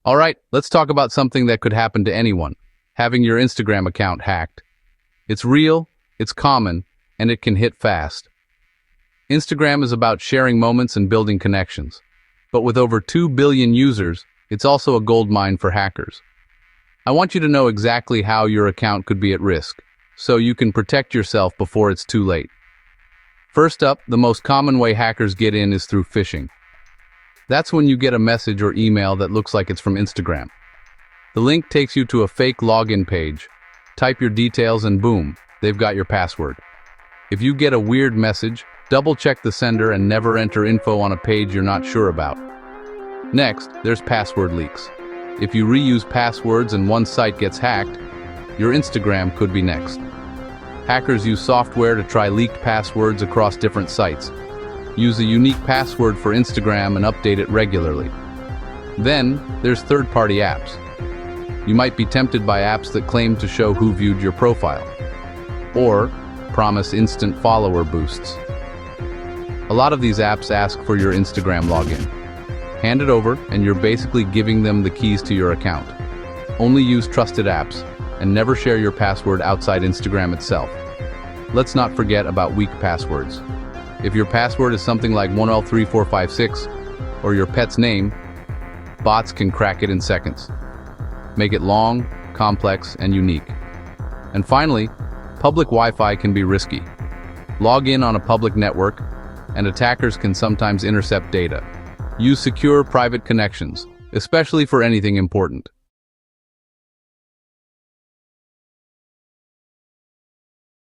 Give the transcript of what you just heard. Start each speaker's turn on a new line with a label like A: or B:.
A: All right, let's talk about something that could happen to anyone, having your Instagram account hacked. It's real, it's common, and it can hit fast. Instagram is about sharing moments and building connections. But with over 2 billion users, it's also a goldmine for hackers. I want you to know exactly how your account could be at risk, so you can protect yourself before it's too late. First up, the most common way hackers get in is through phishing. That's when you get a message or email that looks like it's from Instagram. The link takes you to a fake login page. Type your details and boom, they've got your password. If you get a weird message, double-check the sender and never enter info on a page you're not sure about. Next, there's password leaks. If you reuse passwords and one site gets hacked, your Instagram could be next. Hackers use software to try leaked passwords across different sites. Use a unique password for Instagram and update it regularly. Then, there's third-party apps. You might be tempted by apps that claim to show who viewed your profile, or promise instant follower boosts. A lot of these apps ask for your Instagram login. Hand it over, and you're basically giving them the keys to your account. Only use trusted apps, and never share your password outside Instagram itself. Let's not forget about weak passwords. If your password is something like 1L3456 or your pet's name, bots can crack it in seconds. Make it long, complex, and unique. And finally, public Wi-Fi can be risky. Log in on a public network, and attackers can sometimes intercept data. Use secure private connections, especially for anything important.